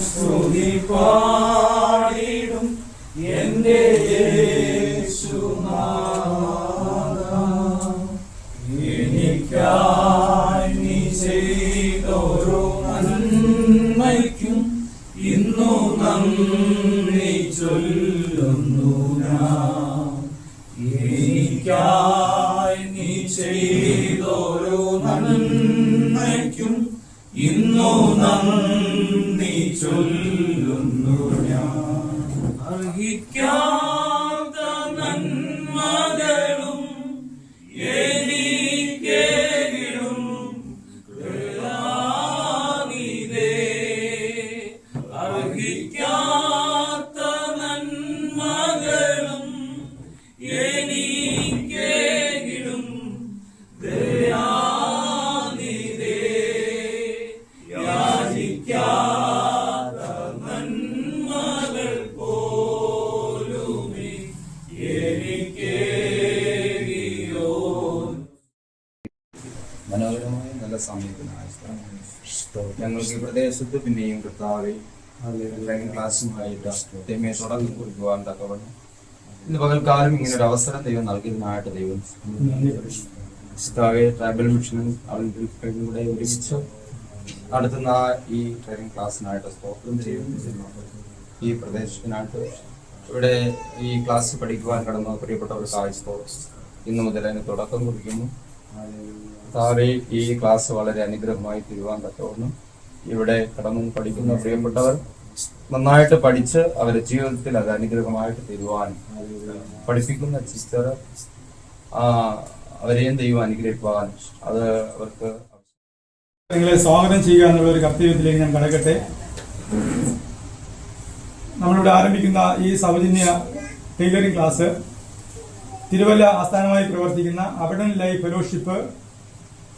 സ്തുതി പാടിടും എന്റെ യേശുനാഥാ, എനിക്കായി നീ ചെയ്തൊരു നന്മയ്ക്കും ഇന്നു നന്ദി ചൊല്ലുന്നു ഞാൻ. എനിക്കായി നീ ചെയ്തൊരു നന്മയ്ക്കും ഇന്നു നന്ദി ചൊല്ലുന്നു ഞാൻ. അർഹിക്കാത്ത നന്മകളും എനിക്കേകിടും കൃപാനിധേ. അർഹിക്കാത്ത നന്മകളും എനിക്കേകിടും ദയാനിധേ. യാചിക്കാത്ത നന്മകൾ പോലുമേ എനിക്കേകിയോ. മനോഹരമായ നല്ല സമയത്തിനായ ഞങ്ങൾക്ക് ഈ പ്രദേശത്ത് പിന്നെയും കർത്താവെ ഡ്രൈവിംഗ് ക്ലാസ്സുമായിട്ട് തെമ്മയെ തുടങ്ങി കുറിക്കുവാൻ തക്കവണ്ണം ഇന്ന് പകൽക്കാലം ഇങ്ങനെ ഒരു അവസരം ദൈവം നൽകിയതിനായിട്ട് ദൈവം ട്രൈബൽ മിഷനും കൂടെ ഒരുമിച്ച് നടത്തുന്ന ഈ ട്രെയിനിങ് ക്ലാസ്സിനായിട്ട് സ്തോത്രം ചെയ്യുന്നു. ഈ പ്രദേശത്തിനായിട്ട് ഇവിടെ ഈ ക്ലാസ് പഠിക്കുവാൻ കടന്ന പ്രിയപ്പെട്ടവർക്കായി ഇന്നു മുതൽ അതിന് തുടക്കം കുറിക്കുന്നു. താഴെ ഈ ക്ലാസ് വളരെ അനുഗ്രഹമായി തീരുവാൻ തക്കവണ്ണം ഇവിടെ കടന്നു പഠിക്കുന്ന പ്രിയപ്പെട്ടവർ നന്നായിട്ട് പഠിച്ച് അവരുടെ ജീവിതത്തിൽ അത് അനുഗ്രഹമായിട്ട് തീരുവാനും പഠിപ്പിക്കുന്ന സിസ്റ്റർ അവരെയും ദൈവം അനുഗ്രഹിക്കുവാനും അത് അവർക്ക് നിങ്ങളെ സ്വാഗതം ചെയ്യുക എന്നുള്ള ഒരു കർത്തവ്യത്തിലേക്ക് ഞാൻ കടക്കട്ടെ. നമ്മളിവിടെ ആരംഭിക്കുന്ന ഈ സൗജന്യ ടൈലറിംഗ് ക്ലാസ് തിരുവല്ല ആസ്ഥാനമായി പ്രവർത്തിക്കുന്ന അബഡൻ ലൈഫ് ഫെലോഷിപ്പ്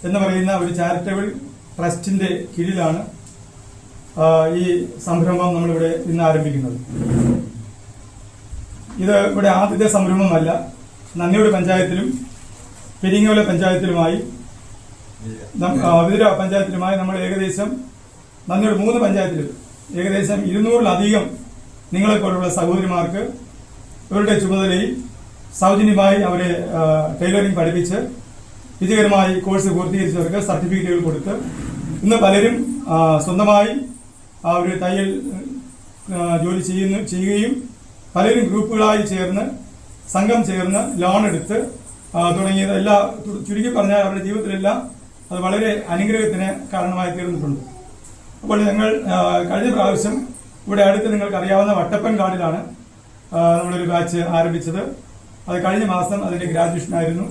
എന്ന് പറയുന്ന ഒരു ചാരിറ്റബിൾ ട്രസ്റ്റിന്റെ കീഴിലാണ് ഈ സംരംഭം നമ്മളിവിടെ ഇന്ന് ആരംഭിക്കുന്നത്. ഇത് ഇവിടെ ആദ്യത്തെ സംരംഭമല്ല. നന്ദിയോട് പഞ്ചായത്തിലും പെരിങ്ങോല പഞ്ചായത്തിലുമായി വിതുര പഞ്ചായത്തിലുമായി നമ്മൾ ഏകദേശം നന്ദിയോട് 3 പഞ്ചായത്തിലും ഏകദേശം 200-ലധികം നിങ്ങളെപ്പോലുള്ള സഹോദരിമാർക്ക് ഇവരുടെ ചുമതലയിൽ സൗജന്യമായി അവരെ ടൈലറിംഗ് പഠിപ്പിച്ച് വിജയകരമായി കോഴ്സ് പൂർത്തീകരിച്ചവർക്ക് സർട്ടിഫിക്കറ്റുകൾ കൊടുത്ത് ഇന്ന് പലരും സ്വന്തമായി ഒരു തയ്യൽ ജോലി ചെയ്യുകയും പലരും ഗ്രൂപ്പുകളായി ചേർന്ന് സംഘം ചേർന്ന് ലോൺ എടുത്ത് തുടങ്ങിയത് എല്ലാം ചുരുക്കി പറഞ്ഞാൽ അവരുടെ ജീവിതത്തിലെല്ലാം അത് വളരെ അനുഗ്രഹത്തിന് കാരണമായി തീർന്നിട്ടുണ്ട്. അപ്പോൾ ഞങ്ങൾ കഴിഞ്ഞ പ്രാവശ്യം ഇവിടെ അടുത്ത് നിങ്ങൾക്ക് അറിയാവുന്ന വട്ടപ്പൻ കാടിലാണ് നമ്മളൊരു ബാച്ച് ആരംഭിച്ചത്. അത് കഴിഞ്ഞ മാസം അതിന്റെ ഗ്രാജുവേഷൻ ആയിരുന്നു.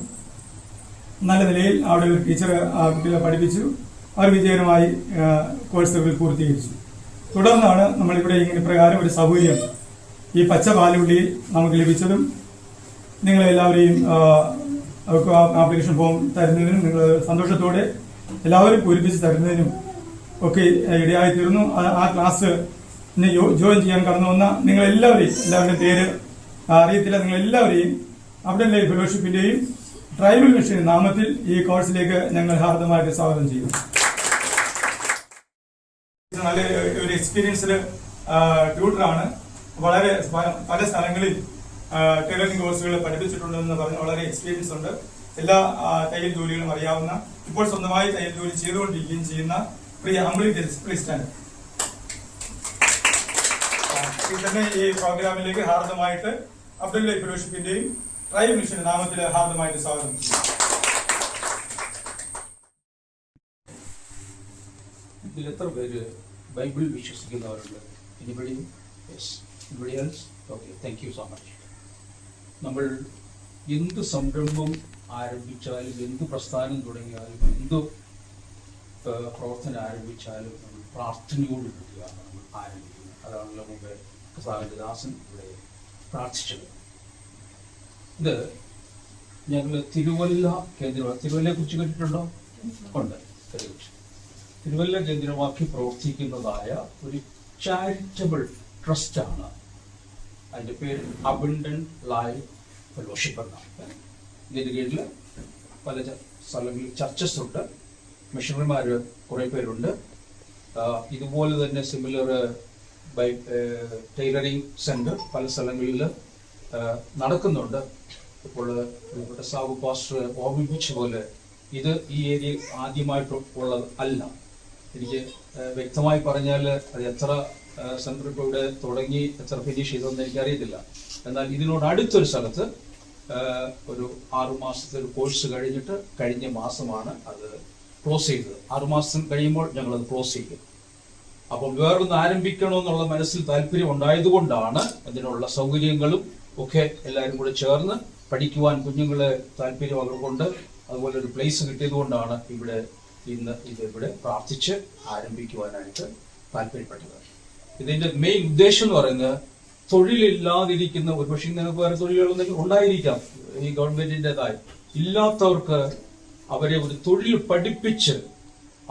നല്ല നിലയിൽ അവിടെ ഒരു ടീച്ചർ കുട്ടികളെ പഠിപ്പിച്ചു. അവർ വിജയകരമായി കോഴ്സുകൾ പൂർത്തീകരിച്ചു. തുടർന്നാണ് നമ്മളിവിടെ ഇങ്ങനെ പ്രകാരം ഒരു സൗകര്യം ഈ പച്ച പാലുള്ളിയിൽ നമുക്ക് ലഭിച്ചതും നിങ്ങളെല്ലാവരെയും അവർക്ക് ആപ്ലിക്കേഷൻ ഫോം തരുന്നതിനും നിങ്ങൾ സന്തോഷത്തോടെ എല്ലാവരും പൂരിപ്പിച്ച് തരുന്നതിനും ഒക്കെ ഇടയായിത്തീർന്നു. ആ ക്ലാസ് ജോയിൻ ചെയ്യാൻ കടന്നു വന്ന എല്ലാവരുടെയും പേര് അറിയത്തില്ല, നിങ്ങളെല്ലാവരെയും അബഡൻ ലൈഫ് ഫെലോഷിപ്പിന്റെയും ട്രൈബൽ മിഷൻ നാമത്തിൽ ഈ കോഴ്സിലേക്ക് ഞങ്ങൾ ഹാർദമായിട്ട് സ്വാഗതം ചെയ്യുന്നു. നല്ല ഒരു എക്സ്പീരിയൻസ്ഡ് ട്യൂട്ടറാണ്. വളരെ പല സ്ഥലങ്ങളിൽ ടൈലറിംഗ് കോഴ്സുകൾ പഠിപ്പിച്ചിട്ടുണ്ടെന്ന് പറഞ്ഞ് വളരെ എക്സ്പീരിയൻസ് ഉണ്ട്. എല്ലാ തയ്യൽ ജോലികളും അറിയാവുന്ന, ഇപ്പോൾ സ്വന്തമായി തയ്യൽ ജോലി ചെയ്തുകൊണ്ടിരിക്കുകയും ചെയ്യുന്ന പ്രിയ അമ്പിളി പ്ലീസ്റ്റാൻ തന്നെ ഈ പ്രോഗ്രാമിലേക്ക് ഹാർദമായിട്ട് അബ്ദുൽ ലൈഫ് ഫെലോഷിപ്പിന്റെയും ട്രൈബൽ മിഷന്റെ നാമത്തിൽ ഹാർദമായിട്ട് സ്വാഗതം. ഇതിൽ എത്ര പേര് ബൈബിൾ വിശ്വസിക്കുന്നവരുണ്ട്? Anybody? Yes. Anybody else? Okay, thank you so much. നമ്മൾ എന്ത് സംരംഭം ആരംഭിച്ചാലും എന്ത് പ്രസ്ഥാനം തുടങ്ങിയാലും എന്ത് പ്രവർത്തനം ആരംഭിച്ചാലും നമ്മൾ പ്രാർത്ഥനയോടുകൂടിയാണ് നമ്മൾ ആരംഭിക്കുന്നത്. അതാണല്ലോ മുമ്പേ കർത്താവിൻ്റെ ദാസൻ ഇവിടെ പ്രാർത്ഥിച്ചത്. ഇത് ഞങ്ങൾ തിരുവല്ല തിരുവല്ലയെ കുറിച്ച് കേട്ടിട്ടുണ്ടോ? ഉണ്ട്. തിരുവല്ല കേന്ദ്രമാക്കി പ്രവർത്തിക്കുന്നതായ ഒരു ചാരിറ്റബിൾ ട്രസ്റ്റാണ്. അതിൻ്റെ പേര് അബണ്ടന്റ് ലൈഫ് ഫെലോഷിപ്പ് എന്നാണ്. ഇതിൻ്റെ കീഴിൽ പല സ്ഥലങ്ങളിൽ ചർച്ചസ് ഉണ്ട്, മിഷണറിമാർ കുറേ പേരുണ്ട്. ഇതുപോലെ തന്നെ സിമിലർ ടൈലറിംഗ് സെൻറ്റർ പല സ്ഥലങ്ങളിൽ നടക്കുന്നുണ്ട്. ഇപ്പോൾ സാബു പാസ്റ്റർ ഓർമ്മിപ്പിച്ച പോലെ ഇത് ഈ ഏരിയ ആദ്യമായിട്ട് ഉള്ളത് അല്ല. എനിക്ക് വ്യക്തമായി പറഞ്ഞാൽ അത് എത്ര സെൻറ്റർ ഇപ്പോൾ ഇവിടെ തുടങ്ങി എത്ര ഫിനിഷ് ചെയ്തതെന്ന് എനിക്കറിയത്തില്ല. എന്നാൽ ഇതിനോട് അടുത്തൊരു സ്ഥലത്ത് ഒരു 6 മാസത്തെ ഒരു കോഴ്സ് കഴിഞ്ഞിട്ട് കഴിഞ്ഞ മാസമാണ് അത് ക്ലോസ് ചെയ്തത്. 6 മാസം കഴിയുമ്പോൾ ഞങ്ങളത് ക്ലോസ് ചെയ്യും. അപ്പം വേറൊന്ന് ആരംഭിക്കണമെന്നുള്ള മനസ്സിൽ താല്പര്യം ഉണ്ടായതുകൊണ്ടാണ് അതിനുള്ള സൗകര്യങ്ങളും ഒക്കെ എല്ലാവരും കൂടെ ചേർന്ന് പഠിക്കുവാൻ കുഞ്ഞുങ്ങളെ താല്പര്യം അവർക്കുണ്ട്. അതുപോലെ ഒരു പ്ലേസ് കിട്ടിയത് കൊണ്ടാണ് ഇന്ന് ഇതിവിടെ പ്രാർത്ഥിച്ച് ആരംഭിക്കുവാനായിട്ട് താല്പര്യപ്പെട്ടത്. ഇതിൻ്റെ മെയിൻ ഉദ്ദേശം എന്ന് പറയുന്നത് തൊഴിലില്ലാതിരിക്കുന്ന, ഒരുപക്ഷെ നിങ്ങൾക്ക് വേറെ തൊഴിലുകളൊന്നും ഉണ്ടായിരിക്കാം ഈ ഗവൺമെന്റിൻ്റെതായി, ഇല്ലാത്തവർക്ക് അവരെ ഒരു തൊഴിൽ പഠിപ്പിച്ച്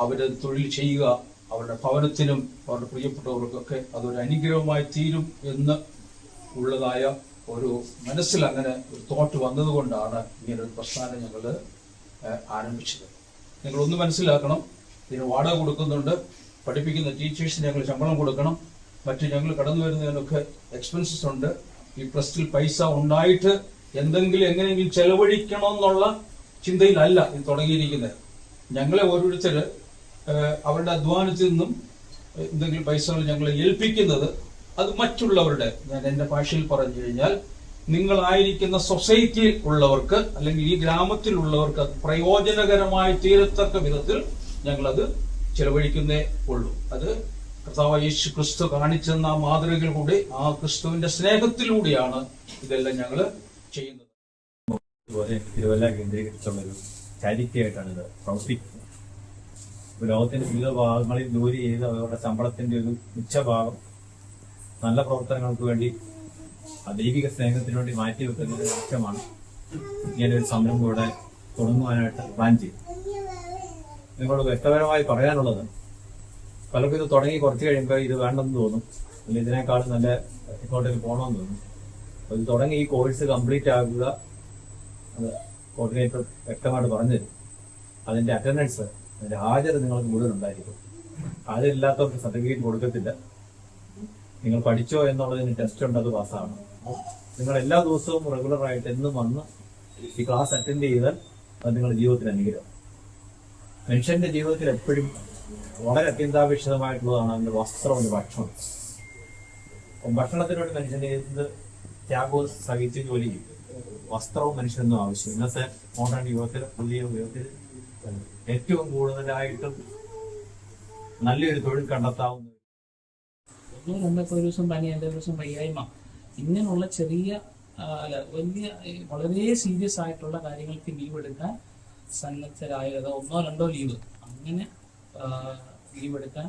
അവരെ തൊഴിൽ ചെയ്യുക, അവരുടെ ഭവനത്തിനും അവരുടെ പ്രിയപ്പെട്ടവർക്കൊക്കെ അതൊരു അനുഗ്രഹമായി തീരും എന്ന് ഉള്ളതായ ഒരു മനസ്സിൽ അങ്ങനെ ഒരു തോട്ട് വന്നതുകൊണ്ടാണ് ഇങ്ങനൊരു പ്രസ്ഥാനം ഞങ്ങൾ ആരംഭിച്ചത്. നിങ്ങളൊന്ന് മനസ്സിലാക്കണം, ഇതിന് വാടക കൊടുക്കുന്നുണ്ട്, പഠിപ്പിക്കുന്ന ടീച്ചേഴ്സിന് ഞങ്ങൾ ശമ്പളം കൊടുക്കണം, മറ്റ് ഞങ്ങൾ കടന്നു വരുന്നതിനൊക്കെ എക്സ്പെൻസസ് ഉണ്ട്. ഈ ട്രസ്റ്റിൽ പൈസ ഉണ്ടായിട്ട് എങ്ങനെയെങ്കിലും ചെലവഴിക്കണമെന്നുള്ള ചിന്തയിലല്ല ഇത് തുടങ്ങിയിരിക്കുന്നത്. ഞങ്ങളെ ഓരോരുത്തർ അവരുടെ അധ്വാനത്തിൽ നിന്നും എന്തെങ്കിലും പൈസകൾ ഞങ്ങളെ ഏൽപ്പിക്കുന്നത് അത് മറ്റുള്ളവരുടെ, ഞാൻ എൻ്റെ ഭാഷയിൽ പറഞ്ഞു കഴിഞ്ഞാൽ നിങ്ങളായിരിക്കുന്ന സൊസൈറ്റിയിൽ ഉള്ളവർക്ക് അല്ലെങ്കിൽ ഈ ഗ്രാമത്തിലുള്ളവർക്ക് അത് പ്രയോജനകരമായി തീരത്തക്ക വിധത്തിൽ ഞങ്ങളത് ചെലവഴിക്കുന്നേ ഉള്ളൂ. അത് കർത്താവ് യേശു ക്രിസ്തു കാണിച്ചെന്ന ആ മാതൃകയിൽ കൂടി ആ ക്രിസ്തുവിന്റെ സ്നേഹത്തിലൂടെയാണ് ഇതെല്ലാം ഞങ്ങൾ ചെയ്യുന്നത്. അതുപോലെ തിരുവല്ല കേന്ദ്രീകരിച്ചുള്ളൊരു ചാരിറ്റി ആയിട്ടാണ് ഇത് പ്രവർത്തിക്കുന്നത്. ലോകത്തിന്റെ വിവിധ ഭാഗങ്ങളിൽ ജോലി ചെയ്ത് അവരുടെ ശമ്പളത്തിന്റെ ഒരു ഉച്ചഭാഗം നല്ല പ്രവർത്തനങ്ങൾക്ക് വേണ്ടി ദൈവിക സ്നേഹത്തിന് വേണ്ടി മാറ്റിവെക്കുന്ന ഒരു ലക്ഷ്യമാണ് ഇങ്ങനൊരു സംരംഭം ഇവിടെ തുടങ്ങുവാനായിട്ട് പ്ലാൻ ചെയ്തു. നിങ്ങളോട് വ്യക്തപരമായി പറയാനുള്ളത്, പലർക്കും ഇത് തുടങ്ങി കുറച്ച് കഴിയുമ്പോൾ ഇത് വേണ്ടെന്ന് തോന്നും, അല്ലെങ്കിൽ ഇതിനേക്കാളും നല്ല ഇങ്ങോട്ടേക്ക് പോകണമെന്ന് തോന്നും. അപ്പോൾ ഇത് തുടങ്ങി ഈ കോഴ്സ് കംപ്ലീറ്റ് ആക്കുക, അത് കോർഡിനേറ്റർ വ്യക്തമായിട്ട് പറഞ്ഞു തരും. അതിൻ്റെ അറ്റൻഡൻസ്, അതിൻ്റെ ഹാജർ നിങ്ങൾക്ക് മുഴുവൻ ഉണ്ടായിരിക്കും. ഹാജരില്ലാത്തവർക്ക് സർട്ടിഫിക്കറ്റ് കൊടുക്കത്തില്ല. നിങ്ങൾ പഠിച്ചോ എന്നുള്ളതിന് ടെസ്റ്റ് ഉണ്ട്, അത് പാസ്സാണ്. നിങ്ങൾ എല്ലാ ദിവസവും റെഗുലറായിട്ട് എന്നും വന്ന് ഈ ക്ലാസ് അറ്റൻഡ് ചെയ്താൽ അത് നിങ്ങളുടെ ജീവിതത്തിൽ അനുഗ്രഹം. മനുഷ്യന്റെ ജീവിതത്തിൽ എപ്പോഴും വളരെ അത്യന്താപേക്ഷിതമായിട്ടുള്ളതാണ് അവൻ്റെ വസ്ത്രവും ഭക്ഷണം. ഭക്ഷണത്തിന് വേണ്ടി മനുഷ്യൻ്റെ ത്യാഗവും സഹിച്ച് ജോലി ചെയ്യും. വസ്ത്രവും മനുഷ്യനൊന്നും ആവശ്യം. ഇന്നത്തെ മോഡേൺ യുഗത്തിൽ, പുതിയ യുഗത്തിൽ ഏറ്റവും കൂടുതലായിട്ടും നല്ലൊരു തൊഴിൽ കണ്ടെത്താവുന്ന നമ്മളിപ്പോൾ ഒരു ദിവസം പനി, എൻ്റെ ദിവസം വയ്യായ്മ, ഇങ്ങനെയുള്ള ചെറിയ വലിയ വളരെ സീരിയസ് ആയിട്ടുള്ള കാര്യങ്ങൾക്ക് ലീവ് എടുക്കാൻ സന്നദ്ധരായത് 1-2 ലീവ് അങ്ങനെ ലീവ് എടുക്കാൻ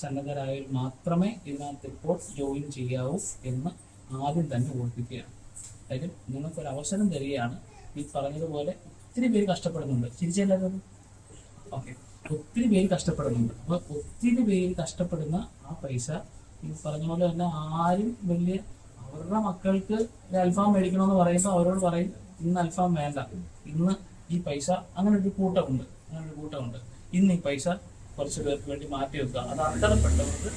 സന്നദ്ധരായവർ മാത്രമേ ഇതിനകത്ത് ഇപ്പോൾ ജോയിൻ ചെയ്യാവൂ എന്ന് ആദ്യം തന്നെ ഓർപ്പിക്കുകയാണ്. അതായത് നിങ്ങൾക്കൊരു അവസരം തരികയാണ്. ഈ പറഞ്ഞതുപോലെ ഒത്തിരി പേര് കഷ്ടപ്പെടുന്നുണ്ട്. ചിരിച്ചല്ലാതെ ഓക്കെ, ഒത്തിരി പേര് കഷ്ടപ്പെടുന്നുണ്ട്. അപ്പോൾ ഒത്തിരി പേര് കഷ്ടപ്പെടുന്ന ആ പൈസ ഈ പറഞ്ഞ പോലെ തന്നെ ആരും വലിയ അവരുടെ മക്കൾക്ക് ഒരു അൽഫാം മേടിക്കണമെന്ന് പറയുമ്പോൾ അവരോട് പറയും ഇന്ന് അൽഫാം വേണ്ട, ഇന്ന് ഈ പൈസ, അങ്ങനെ ഒരു കൂട്ടമുണ്ട്. ഇന്ന് ഈ പൈസ കുറച്ച് പേർക്ക് വേണ്ടി മാറ്റി വെക്കുക. അത് അർഹതപ്പെട്ടവർക്ക്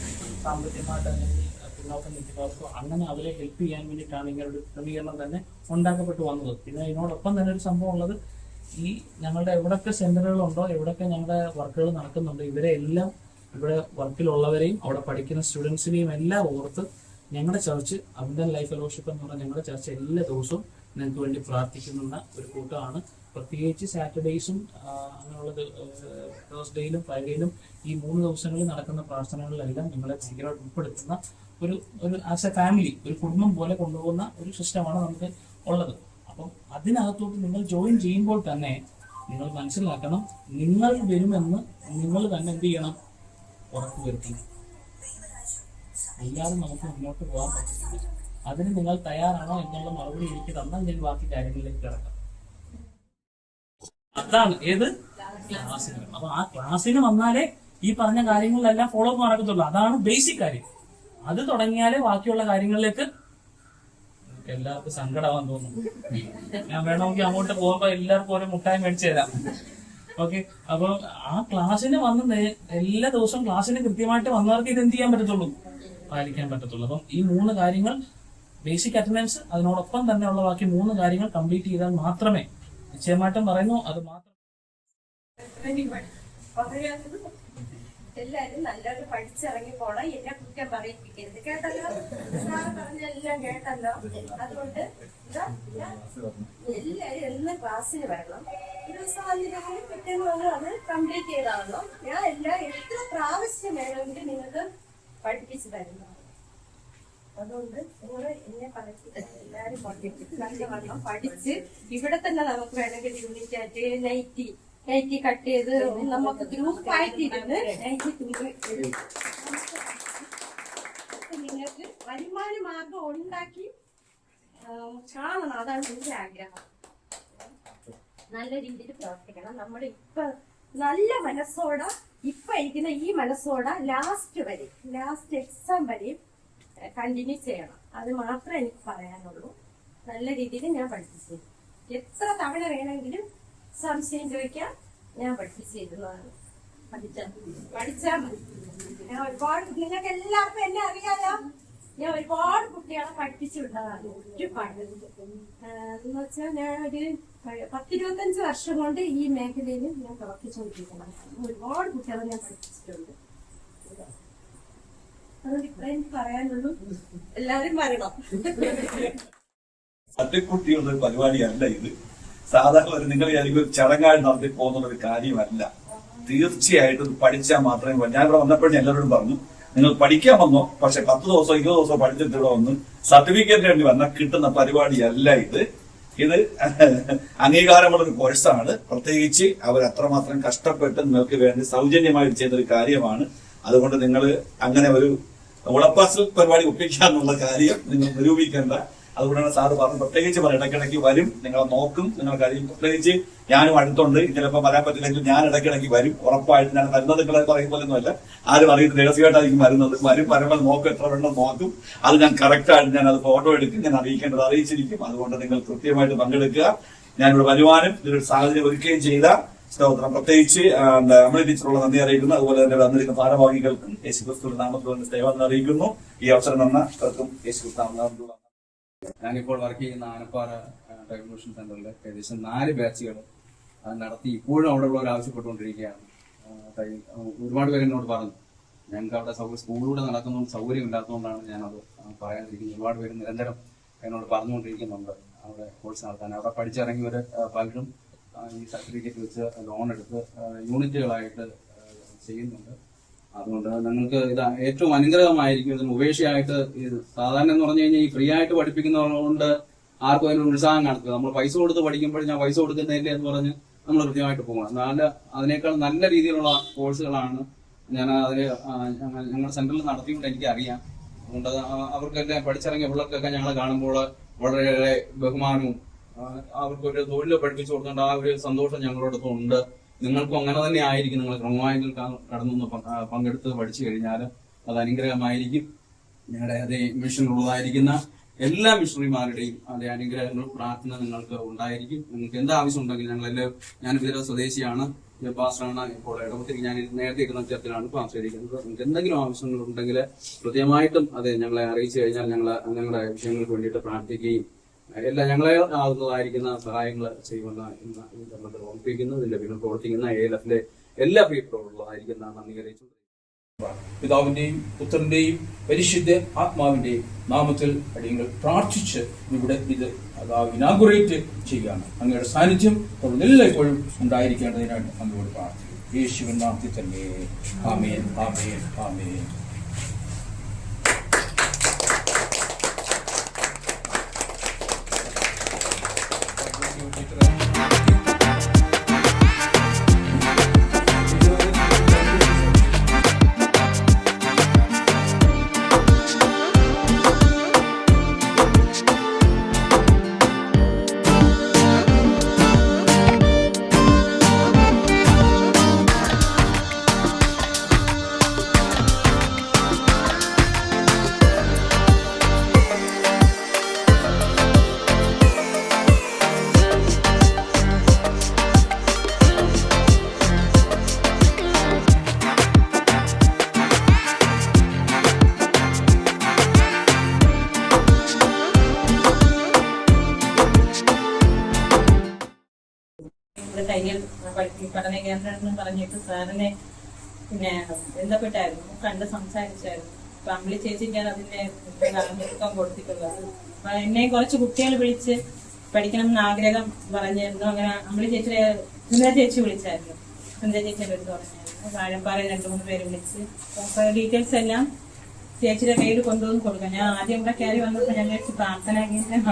സാമ്പത്തികമായിട്ട് അല്ലെങ്കിൽ പിന്നോക്കം നിൽക്കുന്നവർക്കോ അങ്ങനെ അവരെ ഹെൽപ്പ് ചെയ്യാൻ വേണ്ടിയിട്ടാണ് ഇങ്ങനൊരു ക്രമീകരണം തന്നെ ഉണ്ടാക്കപ്പെട്ടു വന്നത്. പിന്നെ ഇതിനോടൊപ്പം തന്നെ ഒരു സംഭവം ഉള്ളത്, ഈ ഞങ്ങളുടെ എവിടെയൊക്കെ സെന്ററുകളുണ്ടോ, എവിടെയൊക്കെ ഞങ്ങളുടെ വർക്കുകൾ നടക്കുന്നുണ്ടോ, ഇവരെ എല്ലാം ഇവിടെ വർക്കിലുള്ളവരെയും അവിടെ പഠിക്കുന്ന സ്റ്റുഡൻസിനെയും എല്ലാം ഓർത്ത് ഞങ്ങളുടെ ചർച്ച് അബണ്ടന്റ് ലൈഫ് ഫെലോഷിപ്പ് എന്ന് പറഞ്ഞാൽ ഞങ്ങളുടെ ചർച്ച് എല്ലാ ദിവസവും നിങ്ങൾക്ക് വേണ്ടി പ്രാർത്ഥിക്കുന്ന ഒരു കൂട്ടമാണ്. പ്രത്യേകിച്ച് സാറ്റർഡേയ്സും അങ്ങനെയുള്ള തേഴ്സ്ഡേയിലും ഫ്രൈഡേയിലും ഈ 3 ദിവസങ്ങളിൽ നടക്കുന്ന പ്രാർത്ഥനകളിലെല്ലാം നിങ്ങളെ ഭയങ്കരമായിട്ട് ഉൾപ്പെടുത്തുന്ന ഒരു ആസ് എ ഫാമിലി, ഒരു കുടുംബം പോലെ കൊണ്ടുപോകുന്ന ഒരു സിസ്റ്റമാണ് നമുക്ക് ഉള്ളത്. അപ്പം അതിനകത്തോട്ട് നിങ്ങൾ ജോയിൻ ചെയ്യുമ്പോൾ തന്നെ നിങ്ങൾ മനസ്സിലാക്കണം, നിങ്ങൾ വരുമെന്ന് നിങ്ങൾ തന്നെ എന്ത് ചെയ്യണം, ഉറപ്പുവരുത്തണം. അല്ലാതെ നമുക്ക് മുന്നോട്ട് പോകാൻ പറ്റില്ല. അതിന് നിങ്ങൾ തയ്യാറാണോ എന്നുള്ള മറുപടി എനിക്ക് തന്നാൽ ഞാൻ ബാക്കി കാര്യങ്ങളിലേക്ക് കിടക്കാം. അതാണ് ഏത് ക്ലാസ്സിന്. അപ്പൊ ആ ക്ലാസ്സിന് വന്നാലേ ഈ പറഞ്ഞ കാര്യങ്ങളിലെല്ലാം ഫോളോ അപ്പ് നടക്കത്തുള്ളൂ. അതാണ് ബേസിക് കാര്യം. അത് തുടങ്ങിയാലേ ബാക്കിയുള്ള കാര്യങ്ങളിലേക്ക്. എല്ലാവർക്കും സങ്കടമാണെന്ന് തോന്നുന്നു. ഞാൻ വേണമെങ്കിൽ അങ്ങോട്ട് പോകുമ്പോ എല്ലാവർക്കും ഓരോ മുട്ടായി മേടിച്ചു തരാം. ഓക്കെ, അപ്പൊ ആ ക്ലാസ്സിന് വന്ന് എല്ലാ ദിവസവും ക്ലാസ്സിന് കൃത്യമായിട്ട് വന്നവർക്ക് ഇത് എന്ത് ചെയ്യാൻ പറ്റത്തുള്ളൂ, പാലിക്കാൻ പറ്റത്തുള്ളൂ. അപ്പം ഈ 3 കാര്യങ്ങൾ, ബേസിക് അറ്റൻഡൻസ്, അതിനോടൊപ്പം തന്നെ ഉള്ള ബാക്കി 3 കാര്യങ്ങൾ കംപ്ലീറ്റ് ചെയ്താൽ മാത്രമേ, നിശ്ചയമായിട്ടും പറയുന്നു, അത് മാത്രം. എല്ലാരും നല്ലോണം പഠിച്ചിറങ്ങി പോണം. എന്നെ കുറ്റം പറയിപ്പിക്കരുത്, കേട്ടല്ലോ? സാറ് പറഞ്ഞെല്ലാം കേട്ടല്ലോ. അതുകൊണ്ട് എല്ലാരും എന്ന് ക്ലാസ്സിന് വരണം. ദിവസം വന്നില്ലെങ്കിൽ പിറ്റേന്ന് അത് കംപ്ലീറ്റ് ചെയ്താവണം. ഞാൻ എത്ര പ്രാവശ്യം വേണമെങ്കിൽ നിങ്ങൾക്ക് പഠിപ്പിച്ചു തരുന്നു. അതുകൊണ്ട് നിങ്ങൾ എന്നെ പഠിപ്പിക്കണം. എല്ലാരും നല്ലവണ്ണം പഠിച്ച് ഇവിടെ തന്നെ നമുക്ക് വേണമെങ്കിൽ യൂണിറ്റായിട്ട് നൈറ്റി കട്ട് ചെയ്ത് നമുക്ക് ഗ്രൂപ്പായിട്ടിരുന്ന് നിങ്ങൾക്ക് വരുമാന മാർഗം ഉണ്ടാക്കി കാണണം. അതാണ് എന്റെ ആഗ്രഹം. നല്ല രീതിയിൽ പ്രവർത്തിക്കണം. നമ്മൾ ഇപ്പൊ നല്ല മനസ്സോടെ, ഇപ്പൊ ഇരിക്കുന്ന ഈ മനസ്സോടെ ലാസ്റ്റ് എക്സാം വരെയും കണ്ടിന്യൂ ചെയ്യണം. അത് മാത്രമേ എനിക്ക് പറയാനുള്ളൂ. നല്ല രീതിയിൽ ഞാൻ പഠിപ്പിച്ചു. എത്ര തവണ വേണമെങ്കിലും സംശയം ചോദിക്കാം, ഞാൻ പഠിപ്പിച്ചു തരുന്നതാണ്. പഠിച്ചാൽ മതി. ഞാൻ ഒരുപാട്, നിങ്ങൾക്ക് എല്ലാവർക്കും എന്നെ അറിയാലോ, ഞാൻ ഒരുപാട് കുട്ടികളെ പഠിപ്പിച്ചുവിട്ടതാണ്. ഒരുപാട് എന്ന് വെച്ചാൽ ഞാൻ ഒരു 10-25 വർഷം കൊണ്ട് ഈ മേഖലയിൽ ഞാൻ പ്രവർത്തിച്ചുകൊണ്ടിരിക്കുന്നതാണ്. ഒരുപാട് കുട്ടികളെ ഞാൻ പഠിപ്പിച്ചിട്ടുണ്ട്. അതുകൊണ്ട് ഇപ്പൊ എനിക്ക് പറയാനുള്ളൂ, എല്ലാരും വരണം. തട്ടിക്കുട്ടിയുള്ള ഒരു പരിപാടിയല്ല ഇത്. സാധാരണ നിങ്ങൾ ഒരു ചടങ്ങായി നടത്തി പോകുന്ന ഒരു കാര്യമല്ല. തീർച്ചയായിട്ടും പഠിച്ചാൽ മാത്രമേ. ഞാനിവിടെ വന്നപ്പോഴും എല്ലാവരോടും പറഞ്ഞു, നിങ്ങൾ പഠിക്കാൻ വന്നോ, പക്ഷെ 10 ദിവസമോ 20 ദിവസമോ പഠിച്ചിട്ട് ഇവിടെ വന്ന് സർട്ടിഫിക്കറ്റ് വേണ്ടി വന്നാൽ കിട്ടുന്ന പരിപാടിയല്ല ഇത്. ഇത് അംഗീകാരമുള്ളൊരു കോഴ്സാണ്. പ്രത്യേകിച്ച് അവർ അത്രമാത്രം കഷ്ടപ്പെട്ട് നിങ്ങൾക്ക് വേണ്ടി സൗജന്യമായി ചെയ്തൊരു കാര്യമാണ്. അതുകൊണ്ട് നിങ്ങൾ അങ്ങനെ ഒരു ഉളപ്പാസൽ പരിപാടി ഒപ്പിക്കാന്നുള്ള കാര്യം നിങ്ങൾ നിരൂപിക്കേണ്ട. അതുകൊണ്ടാണ് സാറ് പറഞ്ഞു, പ്രത്യേകിച്ച് ഇടയ്ക്കിടയ്ക്ക് വരും, നിങ്ങളെ നോക്കും, നിങ്ങളെ കാര്യം. പ്രത്യേകിച്ച് ഞാനും അടുത്തുണ്ട്. ചിലപ്പോൾ വരാൻ പറ്റില്ലെങ്കിൽ ഞാൻ ഇടയ്ക്കിടയ്ക്ക് വരും. ഉറപ്പായിട്ട് ഞാൻ വരുന്നത് നിങ്ങളെ പറയുമ്പോഴൊന്നുമല്ല, ആരും അറിയുന്ന രഹസ്യമായിട്ടായിരിക്കും വരുമ്പോൾ നോക്കും, എത്ര വേണം നോക്കും. അത് ഞാൻ കറക്റ്റായിട്ട് ഞാൻ അത് ഫോട്ടോ എടുക്കും, ഞാൻ അറിയിക്കേണ്ടത് അറിയിച്ചിരിക്കും. അതുകൊണ്ട് നിങ്ങൾ കൃത്യമായിട്ട് പങ്കെടുക്കുക. ഞാനിവിടെ വരുവാനും ഇതിനൊരു സാഹചര്യം ഒരുക്കുകയും ചെയ്ത സ്തോത്രം. പ്രത്യേകിച്ച് അമ്മ ടീച്ചറുള്ള നന്ദി അറിയിക്കുന്നു. അതുപോലെ തന്നെ വന്നിരിക്കുന്ന ഭാരവാഹികൾക്കും യേശുക്രിസ്തുവിന്റെ നാമത്തിൽ സ്നേഹം അറിയിക്കുന്നു. ഈ അവസരം തന്നവർക്കും യേശുക്രിസ്തു നാമത്തിൽ. ഞാനിപ്പോൾ വർക്ക് ചെയ്യുന്ന ആനപ്പാറ റെവല്യൂഷൻ സെന്ററിൽ ഏകദേശം 4 ബാച്ചുകൾ നടത്തി ഇപ്പോഴും അവിടെ ഉള്ളവർ ആവശ്യപ്പെട്ടുകൊണ്ടിരിക്കുകയാണ്. ഒരുപാട് പേര് എന്നോട് പറഞ്ഞു, ഞങ്ങൾക്ക് അവിടെ സ്കൂളിലൂടെ നടക്കുന്നതുകൊണ്ട് സൗകര്യം ഇല്ലാത്തതുകൊണ്ടാണ് ഞാനത് പറയാതിരിക്കുന്നത്. ഒരുപാട് പേര് നിരന്തരം എന്നോട് പറഞ്ഞുകൊണ്ടിരിക്കുന്നുണ്ട് അവിടെ കോഴ്സ് നടത്താൻ. അവിടെ പഠിച്ചിറങ്ങിയവർ പലരും ഈ സർട്ടിഫിക്കറ്റ് വെച്ച് ലോൺ എടുത്ത് യൂണിറ്റുകളായിട്ട് ചെയ്യുന്നുണ്ട്. അതുകൊണ്ട് നിങ്ങൾക്ക് ഇത് ഏറ്റവും അനുഗ്രഹമായിരിക്കും. ഇതിന് ഉപേക്ഷയായിട്ട് സാധാരണ എന്ന് പറഞ്ഞു കഴിഞ്ഞാൽ ഈ ഫ്രീ ആയിട്ട് പഠിപ്പിക്കുന്നതുകൊണ്ട് ആർക്കും അതിനൊരു ഉത്സാഹം കാണത്തില്ല. നമ്മൾ പൈസ കൊടുത്ത് പഠിക്കുമ്പോൾ ഞാൻ പൈസ കൊടുക്കുന്നില്ല എന്ന് പറഞ്ഞ് നമ്മൾ കൃത്യമായിട്ട് പോകണം. അതിനേക്കാൾ നല്ല രീതിയിലുള്ള കോഴ്സുകളാണ് ഞങ്ങളുടെ സെന്ററിൽ നടത്തിക്കൊണ്ട് എനിക്കറിയാം. അതുകൊണ്ട് അവർക്കെല്ലാം പഠിച്ചിറങ്ങിയ പിള്ളേർക്കൊക്കെ ഞങ്ങളെ കാണുമ്പോൾ വളരെയേറെ ബഹുമാനവും അവർക്കൊരു തൊഴിൽ പഠിപ്പിച്ചു കൊടുക്കേണ്ട ആ ഒരു സന്തോഷം ഞങ്ങളോടൊപ്പം ഉണ്ട്. നിങ്ങൾക്കും അങ്ങനെ തന്നെ ആയിരിക്കും. നിങ്ങൾ ക്രമമായി കടന്നു പങ്കെടുത്ത് പഠിച്ചു കഴിഞ്ഞാൽ അത് അനുഗ്രഹമായിരിക്കും. ഞങ്ങളുടെ അതേ മിഷനുള്ളതായിരിക്കുന്ന എല്ലാ മിഷണറിമാരുടെയും അതേ അനുഗ്രഹങ്ങൾ പ്രാർത്ഥന നിങ്ങൾക്ക് ഉണ്ടായിരിക്കും. നിങ്ങൾക്ക് എന്താ ആവശ്യം ഉണ്ടെങ്കിൽ ഞാൻ വിദൂര സ്വദേശിയാണ്, പാസ്റ്ററാണ്. ഇപ്പോൾ ഇടപെട്ടിരിക്കും. ഞാൻ നേരത്തെ ഇരുന്ന ചർച്ചിലാണ് പാസ്റ്ററിയിരിക്കുന്നത്. നിങ്ങൾക്ക് എന്തെങ്കിലും ആവശ്യങ്ങൾ ഉണ്ടെങ്കിൽ കൃത്യമായിട്ടും അതെ ഞങ്ങളെ അറിയിച്ചു കഴിഞ്ഞാൽ ഞങ്ങളുടെ വിഷയങ്ങൾക്ക് വേണ്ടിയിട്ട് പ്രാർത്ഥിക്കുകയും എല്ലാം ഞങ്ങളെ ആവുന്നതായിരിക്കുന്ന സഹായങ്ങൾ ചെയ്യുമെന്ന് ഓർമ്മിപ്പിക്കുന്നു. ഇതിന്റെ പിന്നിൽ പ്രവർത്തിക്കുന്ന ALFലെ എല്ലാ പ്രിയപ്പെട്ടവരുള്ളതായിരിക്കുന്ന നന്ദി അറിയിച്ചു. പിതാവിന്റെയും പുത്രന്റെയും പരിശുദ്ധ ആത്മാവിന്റെയും നാമത്തിൽ അടിയങ്ങൾ പ്രാർത്ഥിച്ച് ഇവിടെ ഇത് ഇനാഗുറേറ്റ് ചെയ്യുകയാണ്. അങ്ങയുടെ സാന്നിധ്യം എല്ലായ്പ്പോഴും ഉണ്ടായിരിക്കേണ്ടതിനായിട്ട് അങ്ങോട്ട് പ്രാർത്ഥിക്കും. യേശുവിൻ നാമത്തിൽ തന്നെ ആമേൻ, ആമേൻ, ആമേൻ. സ്നേഹേന്ദ്രൻ പറഞ്ഞിട്ട് സാറിനെ പിന്നെ ബന്ധപ്പെട്ടായിരുന്നു, കണ്ട് സംസാരിച്ചായിരുന്നു. അപ്പൊ അമ്പിളി ചേച്ചിക്കാണ് അതിന്റെ ആഗ്രഹം കൊടുത്തിട്ടുള്ളത്. അപ്പൊ എന്നെ കുറച്ച് കുട്ടികൾ വിളിച്ച് പഠിക്കണം എന്ന് ആഗ്രഹം പറഞ്ഞിരുന്നു. അങ്ങനെ അമ്പിളി ചേച്ചിയുടെ സുന്ദര ചേച്ചി വിളിച്ചായിരുന്നു, സുന്ദര ചേച്ചിയുടെ അടുത്ത് പറഞ്ഞായിരുന്നു. വാഴപ്പാറ 2-3 പേര് വിളിച്ച് അപ്പൊ ഡീറ്റെയിൽസ് എല്ലാം ചേച്ചിയുടെ കയ്യിൽ കൊണ്ടുവന്ന് കൊടുക്കാം. ഞാൻ ആദ്യം ഇവിടെ കയറി വന്നപ്പോൾ ഞാൻ വെച്ച് പ്രാർത്ഥന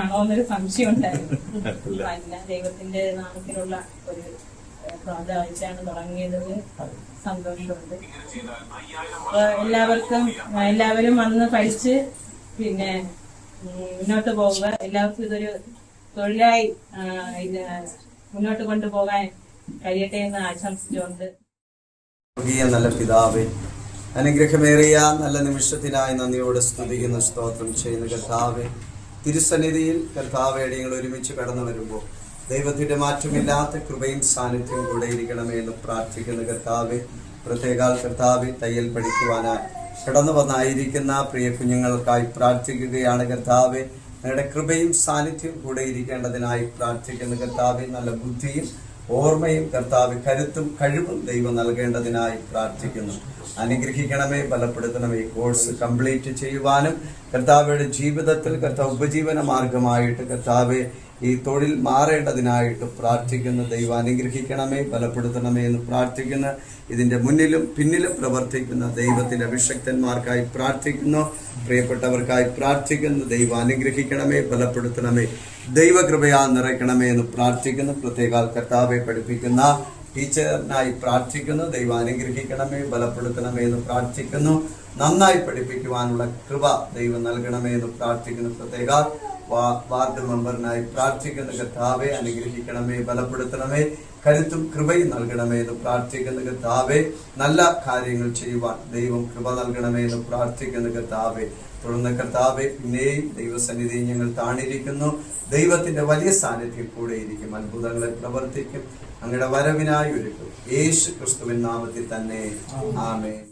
ആണോ എന്നൊരു സംശയം ഉണ്ടായിരുന്നു. അല്ല, ദൈവത്തിന്റെ നാമത്തിലുള്ള ഒരു പ്രാർത്ഥന തുടങ്ങിയത്. സന്തോഷമുണ്ട്. എല്ലാവരും വന്ന് പഠിച്ച് പിന്നെ മുന്നോട്ട് പോവുക. എല്ലാവർക്കും ഇതൊരു തൊഴിലായി ഇത് മുന്നോട്ട് കൊണ്ടുപോകാൻ കഴിയട്ടെ എന്ന് ആശംസിച്ചുകൊണ്ട് നല്ല പിതാവേ, അനുഗ്രഹമേറിയ നല്ല നിമിഷത്തിനായി നന്ദിയോടെ സ്തുതിക്കുന്ന സ്തോത്രം ചെയ്യുന്ന കർത്താവെ, തിരുസന്നിധിയിൽ കർത്താവെ ഞങ്ങൾ ഒരുമിച്ച് കടന്നു വരുമ്പോൾ ദൈവത്തിന്റെ മാറ്റമില്ലാത്ത കൃപയും സാന്നിധ്യവും കൂടെ ഇരിക്കണമേ എന്ന് പ്രാർത്ഥിക്കുന്ന കർത്താവെ, പ്രത്യേകാൽ കർത്താവെ തയ്യൽ പഠിക്കുവാനായി കടന്നു വന്നായിരിക്കുന്ന പ്രിയ കുഞ്ഞുങ്ങൾക്കായി പ്രാർത്ഥിക്കുകയാണ് കർത്താവെ. നിങ്ങളുടെ കൃപയും സാന്നിധ്യവും കൂടെ ഇരിക്കേണ്ടതിനായി പ്രാർത്ഥിക്കുന്ന കർത്താവെ, നല്ല ബുദ്ധിയും ഓർമ്മയും കർത്താവ് കരുത്തും കഴിവും ദൈവം നൽകേണ്ടതിനായി പ്രാർത്ഥിക്കുന്നു. അനുഗ്രഹിക്കണമേ, ബലപ്പെടുത്തണമേ. കോഴ്സ് കംപ്ലീറ്റ് ചെയ്യുവാനും കർത്താവയുടെ ജീവിതത്തിൽ കർത്താവ് ഉപജീവന മാർഗമായിട്ട് കർത്താവെ ഈ തൊഴിൽ മാറേണ്ടതിനായിട്ട് പ്രാർത്ഥിക്കുന്നു. ദൈവം അനുഗ്രഹിക്കണമേ, ബലപ്പെടുത്തണമേ എന്ന് പ്രാർത്ഥിക്കുന്ന ഇതിന്റെ മുന്നിലും പിന്നിലും പ്രവർത്തിക്കുന്ന ദൈവത്തിന്റെ അഭിഷക്തന്മാർക്കായി പ്രാർത്ഥിക്കുന്നു. പ്രിയപ്പെട്ടവർക്കായി പ്രാർത്ഥിക്കുന്നു. ദൈവം അനുഗ്രഹിക്കണമേ, ബലപ്പെടുത്തണമേ, ദൈവകൃപയാ നിറയ്ക്കണമേ എന്ന് പ്രാർത്ഥിക്കുന്നു. പ്രത്യേക കർത്താവെ പഠിപ്പിക്കുന്ന ടീച്ചറിനായി പ്രാർത്ഥിക്കുന്നു. ദൈവം അനുഗ്രഹിക്കണമേ, ബലപ്പെടുത്തണമേ എന്ന് പ്രാർത്ഥിക്കുന്നു. നന്നായി പഠിപ്പിക്കുവാനുള്ള കൃപ ദൈവം നൽകണമേ എന്ന് പ്രാർത്ഥിക്കുന്നു. പ്രത്യേക വാർഡ് മെമ്പറിനായി പ്രാർത്ഥിക്കുന്ന കർത്താവെ അനുഗ്രഹിക്കണമേ, ബലപ്പെടുത്തണമേ, കരുത്തും കൃപയും നൽകണമേ എന്ന് പ്രാർത്ഥിക്കുന്ന കർത്താവെ, നല്ല കാര്യങ്ങൾ ചെയ്യുവാൻ ദൈവം കൃപ നൽകണമേ എന്ന് പ്രാർത്ഥിക്കുന്ന കർത്താവെ. തുടർന്ന് കർത്താവെ പിന്നെയും ദൈവസന്നിധിയിൽ ഞങ്ങൾ താണിരിക്കുന്നു. ദൈവത്തിന്റെ വലിയ സാന്നിധ്യം കൂടെ ഇരിക്കും, അത്ഭുതങ്ങളെ പ്രവർത്തിക്കും, അങ്ങയുടെ വരവിനായി ഒരുക്കും. യേശു ക്രിസ്തുവിൻ നാമത്തിൽ തന്നെ ആമേൻ.